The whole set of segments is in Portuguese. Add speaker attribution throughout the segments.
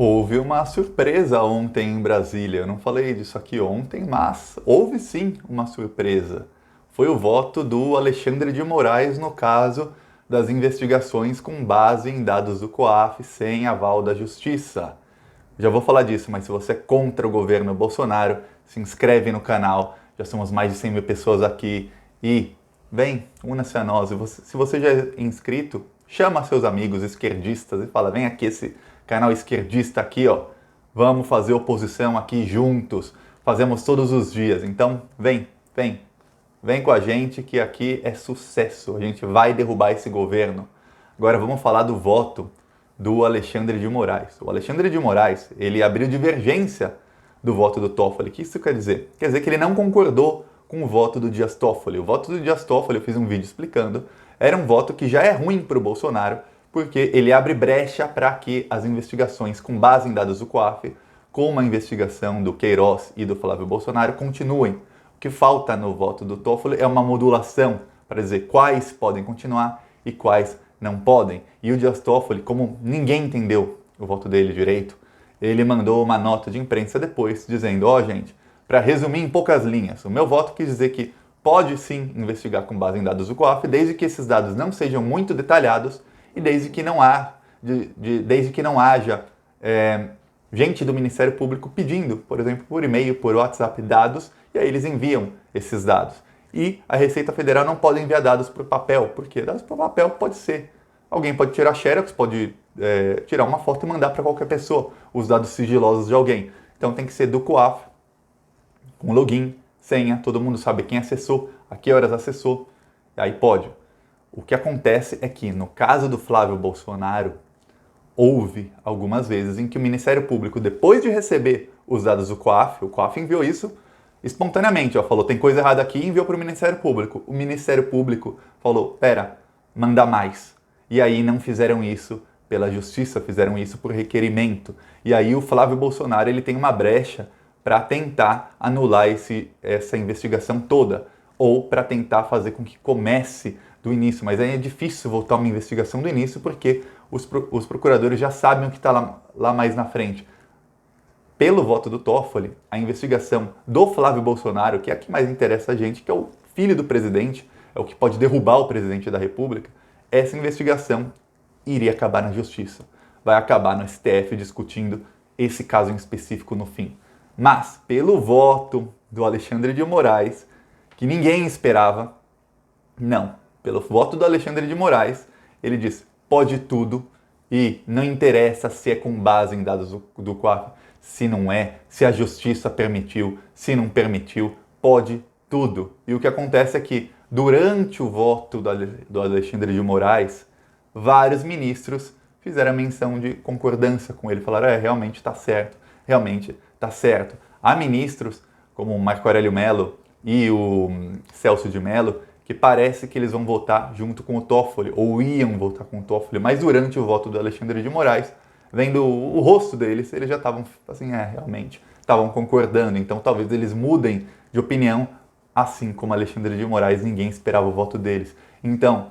Speaker 1: Houve uma surpresa ontem em Brasília. Eu não falei disso aqui ontem, mas houve sim uma surpresa. Foi o voto do Alexandre de Moraes no caso das investigações com base em dados do COAF sem aval da Justiça. Já vou falar disso, mas se você é contra o governo Bolsonaro, se inscreve no canal. Já somos mais de 100 mil pessoas aqui. E vem, una-se a nós. Se você já é inscrito, chama seus amigos esquerdistas e fala, vem aqui esse canal esquerdista aqui, ó. Vamos fazer oposição aqui juntos. Fazemos todos os dias. Então, vem com a gente que aqui é sucesso. A gente vai derrubar esse governo. Agora vamos falar do voto do Alexandre de Moraes. O Alexandre de Moraes, ele abriu divergência do voto do Toffoli. O que isso quer dizer? Quer dizer que ele não concordou com o voto do Dias Toffoli. O voto do Dias Toffoli, eu fiz um vídeo explicando, era um voto que já é ruim para o Bolsonaro, porque ele abre brecha para que as investigações com base em dados do COAF, como a investigação do Queiroz e do Flávio Bolsonaro, continuem. O que falta no voto do Toffoli é uma modulação para dizer quais podem continuar e quais não podem. E o Dias Toffoli, como ninguém entendeu o voto dele direito, ele mandou uma nota de imprensa depois dizendo, ó gente, para resumir em poucas linhas, o meu voto quis dizer que pode sim investigar com base em dados do COAF, desde que esses dados não sejam muito detalhados e desde que não haja gente do Ministério Público pedindo, por exemplo, por e-mail, por WhatsApp, dados, e aí eles enviam esses dados. E a Receita Federal não pode enviar dados por papel, porque dados por papel pode ser. Alguém pode tirar xerox, pode tirar uma foto e mandar para qualquer pessoa, os dados sigilosos de alguém. Então tem que ser do COAF, com login, senha, todo mundo sabe quem acessou, a que horas acessou, e aí pode. O que acontece é que, no caso do Flávio Bolsonaro, houve algumas vezes em que o Ministério Público, depois de receber os dados do COAF, o COAF enviou isso espontaneamente, ó, falou, tem coisa errada aqui, e enviou para o Ministério Público. O Ministério Público falou, pera, manda mais. E aí não fizeram isso pela Justiça, fizeram isso por requerimento. E aí o Flávio Bolsonaro ele tem uma brecha para tentar anular essa investigação toda, ou para tentar fazer com que comece do início. Mas aí é difícil voltar uma investigação do início, porque os procuradores já sabem o que está lá mais na frente. Pelo voto do Toffoli, a investigação do Flávio Bolsonaro, que é a que mais interessa a gente, que é o filho do presidente, é o que pode derrubar o presidente da República, essa investigação iria acabar na Justiça. Vai acabar no STF discutindo esse caso em específico no fim. Mas, pelo voto do Alexandre de Moraes, que ninguém esperava, não. Pelo voto do Alexandre de Moraes, ele diz, pode tudo e não interessa se é com base em dados do COAF, se não é, se a Justiça permitiu, se não permitiu, pode tudo. E o que acontece é que, durante o voto do Alexandre de Moraes, vários ministros fizeram menção de concordância com ele, falaram, realmente está certo, realmente está certo. Há ministros, como o Marco Aurélio Mello e o Celso de Mello, que parece que eles vão votar junto com o Toffoli, ou iam votar com o Toffoli, mas durante o voto do Alexandre de Moraes, vendo o rosto deles, eles já estavam assim, realmente, estavam concordando, então talvez eles mudem de opinião, assim como Alexandre de Moraes, ninguém esperava o voto deles. Então,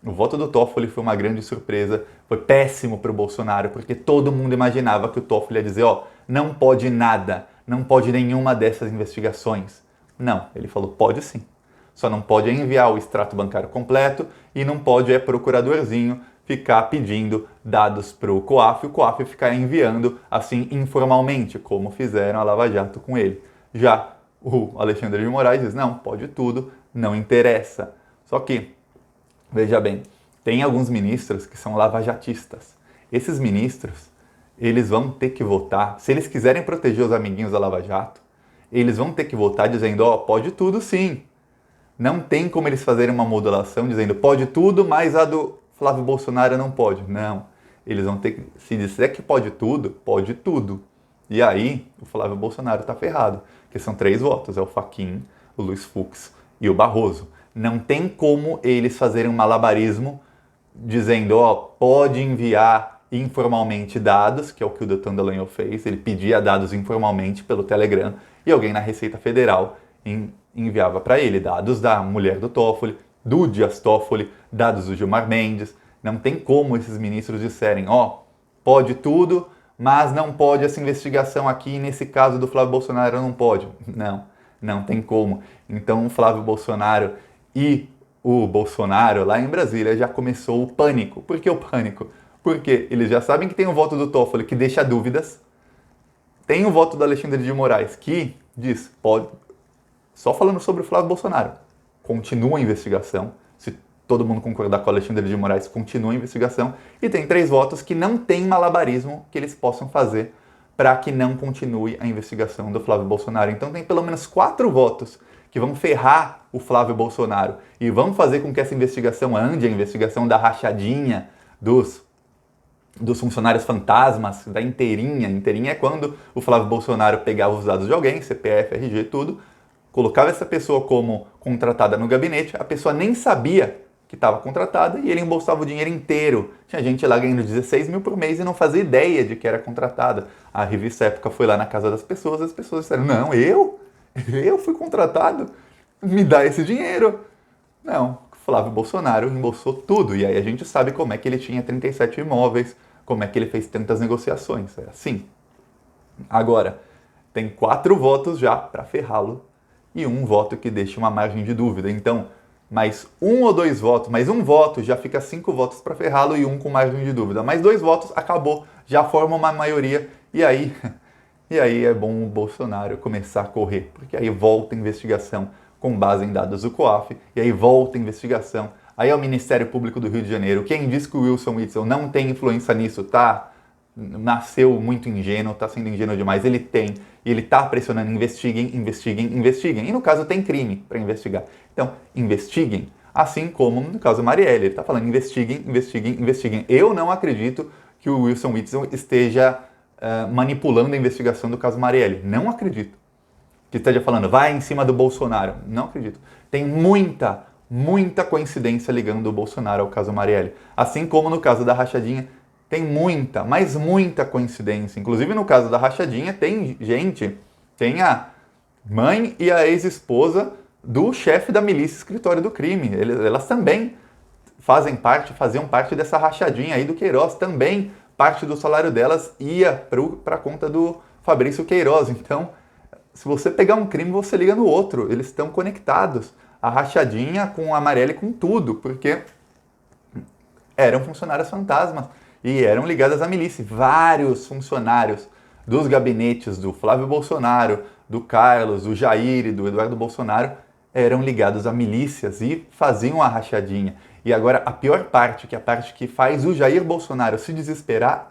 Speaker 1: o voto do Toffoli foi uma grande surpresa, foi péssimo para o Bolsonaro, porque todo mundo imaginava que o Toffoli ia dizer, não pode nada, não pode nenhuma dessas investigações. Não, ele falou, pode sim. Só não pode enviar o extrato bancário completo e não pode procuradorzinho ficar pedindo dados para o COAF e o COAF ficar enviando assim informalmente, como fizeram a Lava Jato com ele. Já o Alexandre de Moraes diz, não, pode tudo, não interessa. Só que, veja bem, tem alguns ministros que são lavajatistas. Esses ministros, eles vão ter que votar, se eles quiserem proteger os amiguinhos da Lava Jato, eles vão ter que votar dizendo, pode tudo sim. Não tem como eles fazerem uma modulação dizendo pode tudo, mas a do Flávio Bolsonaro não pode. Não. Eles vão ter que, se disser que pode tudo. E aí, o Flávio Bolsonaro está ferrado. Porque são 3 votos, é o Fachin, o Luiz Fux e o Barroso. Não tem como eles fazerem um malabarismo dizendo, pode enviar informalmente dados, que é o que o Deltan Dallagnol fez. Ele pedia dados informalmente pelo Telegram e alguém na Receita Federal enviava para ele dados da mulher do Toffoli, do Dias Toffoli, dados do Gilmar Mendes. Não tem como esses ministros disserem, pode tudo, mas não pode essa investigação aqui, nesse caso do Flávio Bolsonaro não pode. Não, não tem como. Então o Flávio Bolsonaro e o Bolsonaro lá em Brasília já começou o pânico. Por que o pânico? Porque eles já sabem que tem o voto do Toffoli que deixa dúvidas, tem o voto do Alexandre de Moraes que diz, pode, só falando sobre o Flávio Bolsonaro, continua a investigação. Se todo mundo concordar com o Alexandre de Moraes, continua a investigação. E tem 3 votos que não tem malabarismo que eles possam fazer para que não continue a investigação do Flávio Bolsonaro. Então tem pelo menos 4 votos que vão ferrar o Flávio Bolsonaro e vão fazer com que essa investigação ande, a investigação da rachadinha dos funcionários fantasmas, da inteirinha. Inteirinha é quando o Flávio Bolsonaro pegava os dados de alguém, CPF, RG, tudo, colocava essa pessoa como contratada no gabinete, a pessoa nem sabia que estava contratada e ele embolsava o dinheiro inteiro. Tinha gente lá ganhando 16 mil por mês e não fazia ideia de que era contratada. A revista Época foi lá na casa das pessoas e as pessoas disseram, não, eu fui contratado, me dá esse dinheiro. Não, Flávio Bolsonaro embolsou tudo. E aí a gente sabe como é que ele tinha 37 imóveis, como é que ele fez tantas negociações. É assim. Agora, tem 4 votos já para ferrá-lo e 1 voto que deixa uma margem de dúvida. Então, mais 1 ou 2 votos, mais 1 voto já fica 5 votos para ferrá-lo e 1 com margem de dúvida. Mais 2 votos, acabou, já forma uma maioria e aí é bom o Bolsonaro começar a correr, porque aí volta a investigação com base em dados do COAF, e aí volta a investigação. Aí é o Ministério Público do Rio de Janeiro. Quem diz que o Wilson Witzel não tem influência nisso, nasceu muito ingênuo, está sendo ingênuo demais. Ele tem, e ele está pressionando, investiguem. E no caso tem crime para investigar. Então, investiguem, assim como no caso Marielle. Ele está falando investiguem. Eu não acredito que o Wilson Witzel esteja manipulando a investigação do caso Marielle. Não acredito. Que esteja falando, vai em cima do Bolsonaro. Não acredito. Tem muita coincidência ligando o Bolsonaro ao caso Marielle. Assim como no caso da rachadinha, tem muita, mas muita coincidência. Inclusive no caso da rachadinha, tem a mãe e a ex-esposa do chefe da milícia escritório do crime. Elas também faziam parte dessa rachadinha aí do Queiroz. Também parte do salário delas ia para a conta do Fabrício Queiroz. Então, se você pegar um crime, você liga no outro. Eles estão conectados. A rachadinha com a Marielle, com tudo, porque eram funcionários fantasmas e eram ligadas à milícia. Vários funcionários dos gabinetes do Flávio Bolsonaro, do Carlos, do Jair e do Eduardo Bolsonaro eram ligados a milícias e faziam a rachadinha. E agora a pior parte, que é a parte que faz o Jair Bolsonaro se desesperar,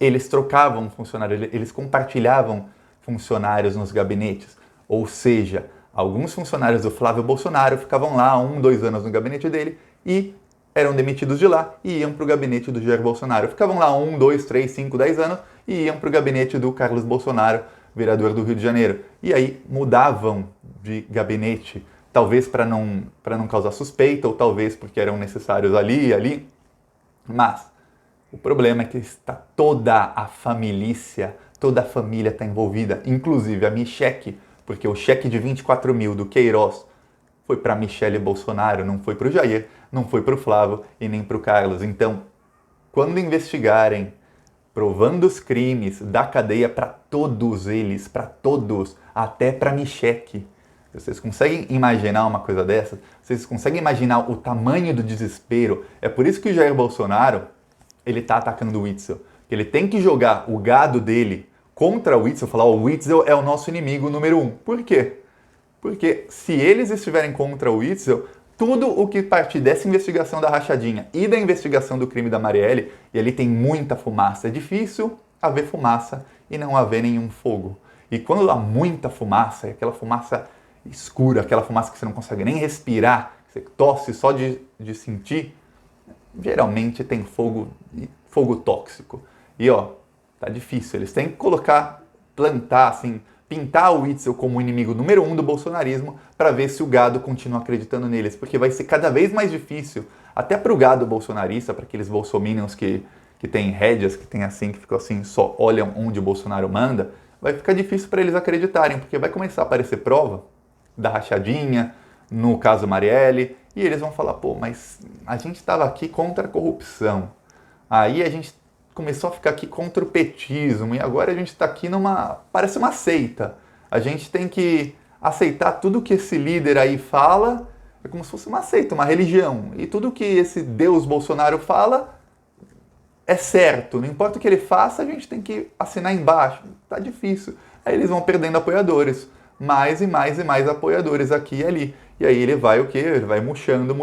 Speaker 1: eles trocavam funcionários, eles compartilhavam funcionários nos gabinetes. Ou seja, alguns funcionários do Flávio Bolsonaro ficavam lá 1, 2 anos no gabinete dele e eram demitidos de lá e iam para o gabinete do Jair Bolsonaro. Ficavam lá 1, 2, 3, 5, 10 anos e iam para o gabinete do Carlos Bolsonaro, vereador do Rio de Janeiro. E aí mudavam de gabinete, talvez para não causar suspeita, ou talvez porque eram necessários ali e ali. Mas o problema é que está toda a família está envolvida, inclusive a Micheque, porque o cheque de 24 mil do Queiroz foi para Michele Bolsonaro, não foi para o Jair, não foi para o Flávio e nem para o Carlos. Então, quando investigarem, provando os crimes da cadeia para todos eles, para todos, até para Micheque, vocês conseguem imaginar uma coisa dessa? Vocês conseguem imaginar o tamanho do desespero? É por isso que o Jair Bolsonaro, ele está atacando o Witzel. Ele tem que jogar o gado dele contra o Witzel, falar o Witzel é o nosso inimigo número 1. Por quê? Porque se eles estiverem contra o Witzel, tudo o que partir dessa investigação da rachadinha e da investigação do crime da Marielle, e ali tem muita fumaça, é difícil haver fumaça e não haver nenhum fogo. E quando há muita fumaça, é aquela fumaça escura, aquela fumaça que você não consegue nem respirar, você tosse só de sentir, geralmente tem fogo tóxico. E tá difícil, eles têm que plantar assim, pintar o Witzel como o inimigo número 1 do bolsonarismo para ver se o gado continua acreditando neles, porque vai ser cada vez mais difícil, até para o gado bolsonarista, para aqueles bolsominions que tem rédeas, que tem assim, que ficam assim, só olham onde o Bolsonaro manda, vai ficar difícil para eles acreditarem, porque vai começar a aparecer prova da rachadinha, no caso Marielle, e eles vão falar, mas a gente estava aqui contra a corrupção. Aí a gente começou a ficar aqui contra o petismo e agora a gente está aqui parece uma seita. A gente tem que aceitar tudo que esse líder aí fala, é como se fosse uma seita, uma religião. E tudo que esse Deus Bolsonaro fala é certo. Não importa o que ele faça, a gente tem que assinar embaixo. Tá difícil. Aí eles vão perdendo apoiadores. Mais e mais e mais apoiadores aqui e ali. E aí ele vai o quê? Ele vai murchando,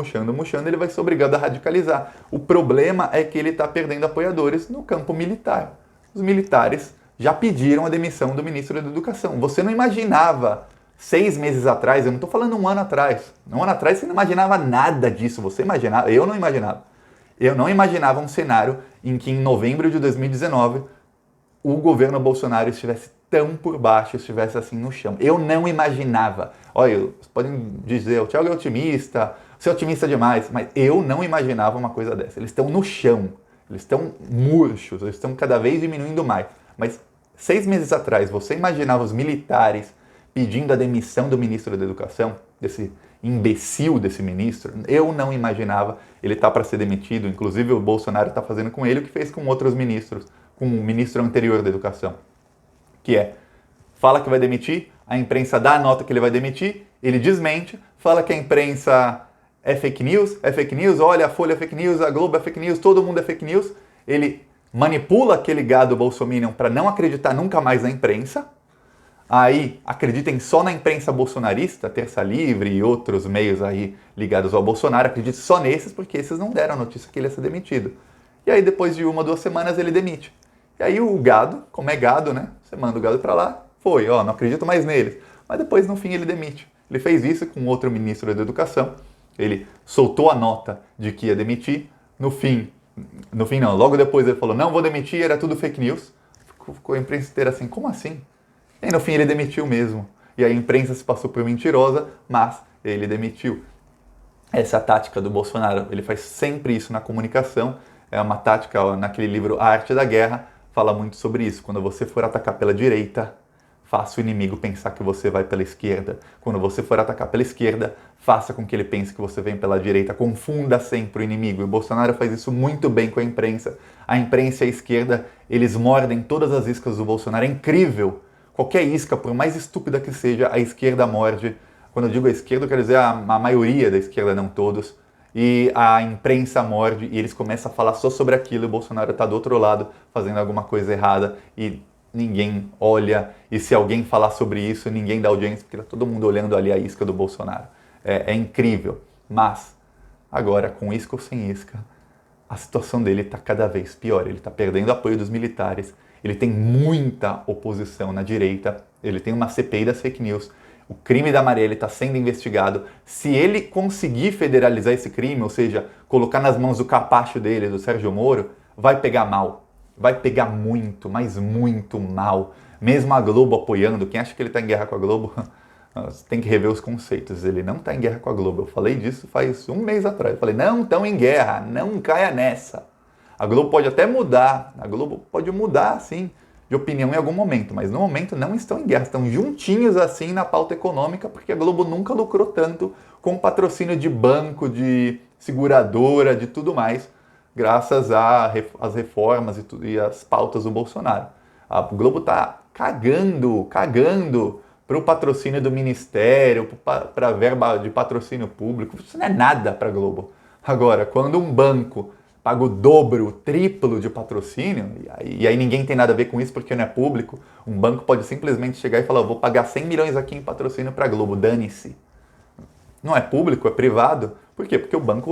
Speaker 1: ele vai ser obrigado a radicalizar. O problema é que ele está perdendo apoiadores no campo militar. Os militares já pediram a demissão do ministro da Educação. Você não imaginava 6 meses atrás, eu não estou falando um ano atrás. Um ano atrás você não imaginava nada disso. Você imaginava? Eu não imaginava. Eu não imaginava um cenário em que em novembro de 2019 o governo Bolsonaro estivesse tão por baixo, estivesse assim no chão. Eu não imaginava. Olha, vocês podem dizer, o Thiago é otimista, você é otimista demais, mas eu não imaginava uma coisa dessa. Eles estão no chão, eles estão murchos, eles estão cada vez diminuindo mais. Mas 6 meses atrás, você imaginava os militares pedindo a demissão do ministro da Educação, desse imbecil desse ministro? Eu não imaginava. Ele está para ser demitido, inclusive o Bolsonaro está fazendo com ele o que fez com outros ministros, com o ministro anterior da Educação, que fala que vai demitir, a imprensa dá a nota que ele vai demitir, ele desmente, fala que a imprensa é fake news, olha, a Folha é fake news, a Globo é fake news, todo mundo é fake news. Ele manipula aquele gado bolsominion para não acreditar nunca mais na imprensa. Aí acreditem só na imprensa bolsonarista, Terça Livre e outros meios aí ligados ao Bolsonaro, acreditem só nesses, porque esses não deram a notícia que ele ia ser demitido. E aí depois de 1 ou 2 semanas ele demite. E aí o gado, como é gado, né? Você manda o gado para lá, não acredito mais neles. Mas depois no fim ele demite. Ele fez isso com outro ministro da Educação, ele soltou a nota de que ia demitir, no fim não, logo depois ele falou, não vou demitir, era tudo fake news. Ficou a imprensa inteira assim, como assim? E no fim ele demitiu mesmo. E a imprensa se passou por mentirosa, mas ele demitiu. Essa é a tática do Bolsonaro. Ele faz sempre isso na comunicação. É uma tática, naquele livro A Arte da Guerra, fala muito sobre isso. Quando você for atacar pela direita, faça o inimigo pensar que você vai pela esquerda. Quando você for atacar pela esquerda, faça com que ele pense que você vem pela direita. Confunda sempre o inimigo. E o Bolsonaro faz isso muito bem com a imprensa. A imprensa e a esquerda, eles mordem todas as iscas do Bolsonaro. É incrível. Qualquer isca, por mais estúpida que seja, a esquerda morde. Quando eu digo a esquerda, eu quero dizer a maioria da esquerda, não todos. E a imprensa morde e eles começam a falar só sobre aquilo e o Bolsonaro está do outro lado fazendo alguma coisa errada e ninguém olha. E se alguém falar sobre isso, ninguém dá audiência, porque está todo mundo olhando ali a isca do Bolsonaro. É incrível. Mas, agora, com isca ou sem isca, a situação dele está cada vez pior. Ele está perdendo apoio dos militares, ele tem muita oposição na direita, ele tem uma CPI das fake news. O crime da Marielle está sendo investigado. Se ele conseguir federalizar esse crime, ou seja, colocar nas mãos do capacho dele, do Sérgio Moro, vai pegar mal. Vai pegar muito, mas muito mal. Mesmo a Globo apoiando, quem acha que ele está em guerra com a Globo, tem que rever os conceitos. Ele não está em guerra com a Globo. Eu falei disso faz 1 mês atrás. Eu falei, não estão em guerra, não caia nessa. A Globo pode até mudar, a Globo pode mudar, sim, de opinião em algum momento, mas no momento não estão em guerra, estão juntinhos assim na pauta econômica, porque a Globo nunca lucrou tanto com patrocínio de banco, de seguradora, de tudo mais, graças às reformas e às pautas do Bolsonaro. A Globo está cagando para o patrocínio do Ministério, para a verba de patrocínio público. Isso não é nada para a Globo. Agora, quando um banco paga o dobro, o triplo de patrocínio, e aí ninguém tem nada a ver com isso porque não é público, um banco pode simplesmente chegar e falar, vou pagar 100 milhões aqui em patrocínio para a Globo, dane-se. Não é público, é privado. Por quê? Porque o banco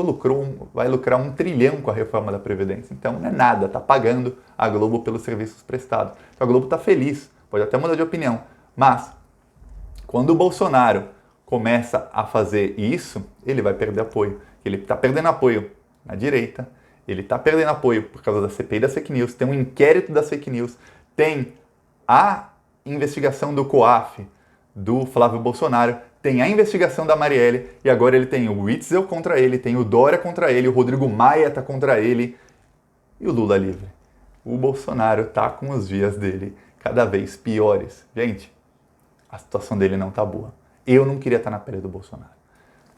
Speaker 1: vai lucrar 1 trilhão com a reforma da Previdência. Então não é nada, está pagando a Globo pelos serviços prestados. Então a Globo está feliz, pode até mudar de opinião. Mas, quando o Bolsonaro começa a fazer isso, ele vai perder apoio. Ele está perdendo apoio na direita, ele está perdendo apoio por causa da CPI das fake news, tem um inquérito das fake news, tem a investigação do COAF, do Flávio Bolsonaro, tem a investigação da Marielle e agora ele tem o Witzel contra ele, tem o Dória contra ele, o Rodrigo Maia está contra ele e o Lula livre. O Bolsonaro está com os dias dele cada vez piores. Gente, a situação dele não está boa. Eu não queria estar na pele do Bolsonaro.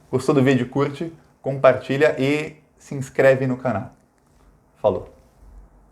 Speaker 1: Gostou do vídeo? Curte, compartilha e se inscreve no canal. Falou!